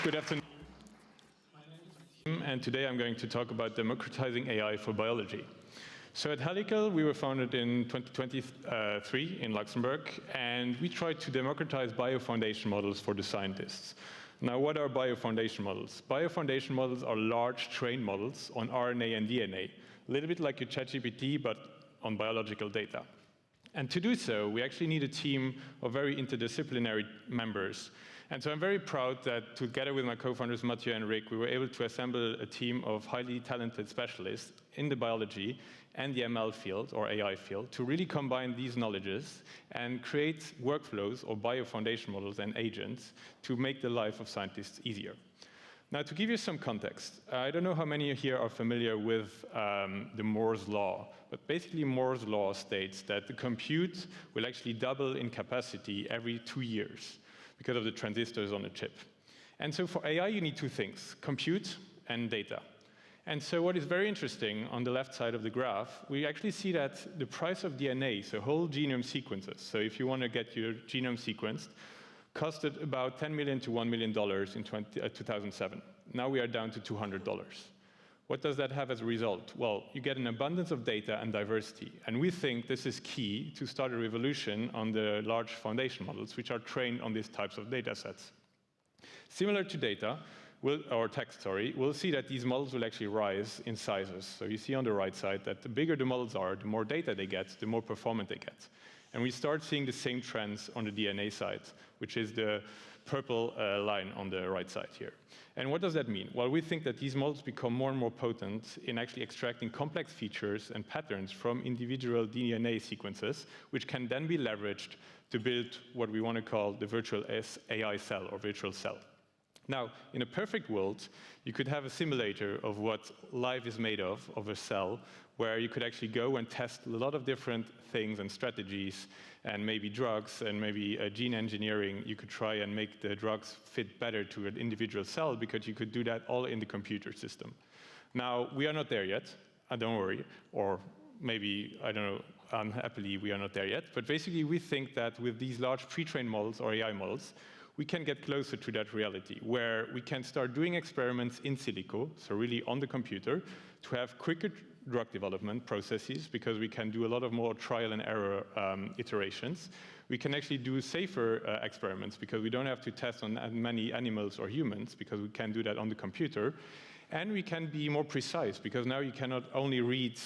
Good afternoon. My name is Maxime, and today I'm going to talk about democratizing AI for biology. So at Helical, we were founded in 2023 in Luxembourg, and we tried to democratize biofoundation models for the scientists. Now, what are biofoundation models? Biofoundation models are large trained models on RNA and DNA, a little bit like your ChatGPT, but on biological data. And to do so, we actually need a team of very interdisciplinary members. And so I'm very proud that together with my co-founders, Mathieu and Rick, we were able to assemble a team of highly talented specialists in the biology and the ML field, or AI field, to really combine these knowledges and create workflows or biofoundation models and agents to make the life of scientists easier. Now, to give you some context, I don't know how many here are familiar with the Moore's law, but basically Moore's law states that the compute will actually double in capacity every 2 years because of the transistors on the chip. And so for AI, you need two things, compute and data. And so what is very interesting on the left side of the graph, we actually see that the price of DNA, so whole genome sequences, so if you want to get your genome sequenced, costed about $10 million to $1 million in 2007. Now we are down to $200. What does that have as a result? Well, you get an abundance of data and diversity. And we think this is key to start a revolution on the large foundation models, which are trained on these types of data sets. Similar to data, or text, we'll see that these models will actually rise in sizes. So you see on the right side that the bigger the models are, the more data they get, the more performant they get. And we start seeing the same trends on the DNA side, which is the purple line on the right side here. And what does that mean? Well, we think that these models become more and more potent in actually extracting complex features and patterns from individual DNA sequences, which can then be leveraged to build what we want to call the virtual AI cell or virtual cell. Now, in a perfect world, you could have a simulator of what life is made of a cell, where you could actually go and test a lot of different things and strategies, and maybe drugs, and maybe gene engineering. You could try and make the drugs fit better to an individual cell, because you could do that all in the computer system. Now, we are not there yet, don't worry, or maybe, I don't know, unhappily, we are not there yet. But basically, we think that with these large pre-trained models, or AI models, we can get closer to that reality, where we can start doing experiments in silico, so really on the computer, to have quicker drug development processes, because we can do a lot of more trial and error iterations. We can actually do safer experiments, because we don't have to test on as many animals or humans, because we can do that on the computer. And we can be more precise, because now you cannot only read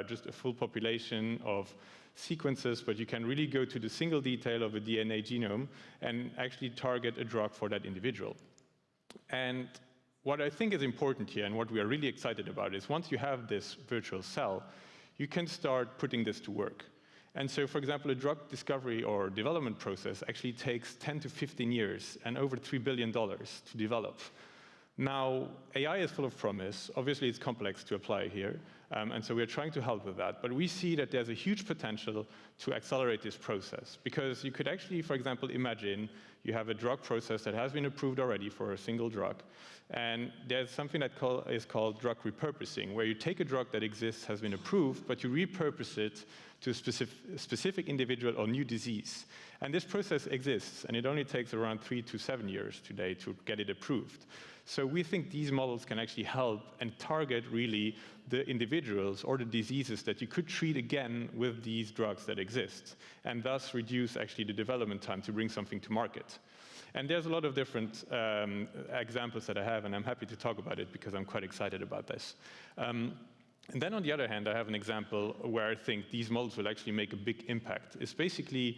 just a full population of sequences, but you can really go to the single detail of a DNA genome and actually target a drug for that individual. And what I think is important here, and what we are really excited about, is once you have this virtual cell, you can start putting this to work. And so, for example, a drug discovery or development process actually takes 10 to 15 years and over $3 billion to develop. Now, AI is full of promise. Obviously, it's complex to apply here, and so we're trying to help with that. But we see that there's a huge potential to accelerate this process, because you could actually, for example, imagine you have a drug process that has been approved already for a single drug, and there's something that is called drug repurposing, where you take a drug that exists, has been approved, but you repurpose it to a specific individual or new disease. And this process exists, and it only takes around 3 to 7 years today to get it approved. So we think these models can actually help and target really the individuals or the diseases that you could treat again with these drugs that exist, and thus reduce actually the development time to bring something to market. And there's a lot of different examples that I have, and I'm happy to talk about it because I'm quite excited about this. And then on the other hand, I have an example where I think these models will actually make a big impact. It's basically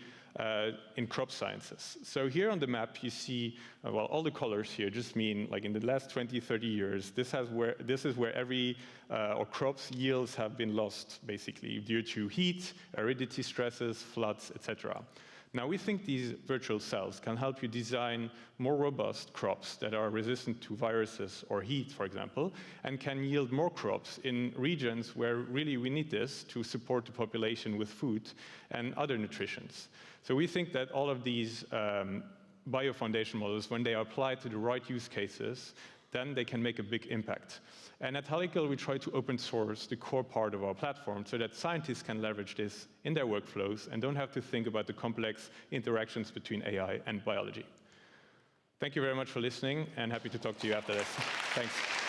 in crop sciences. So here on the map, you see, well, all the colors here just mean, like in the last 20, 30 years, this is where every, or crops yields have been lost, basically, due to heat, aridity stresses, floods, etc. Now, we think these virtual cells can help you design more robust crops that are resistant to viruses or heat, for example, and can yield more crops in regions where really we need this to support the population with food and other nutritions. So we think that all of these biofoundation models, when they are applied to the right use cases, then they can make a big impact. And at Helical, we try to open source the core part of our platform so that scientists can leverage this in their workflows and don't have to think about the complex interactions between AI and biology. Thank you very much for listening, and happy to talk to you after this. Thanks.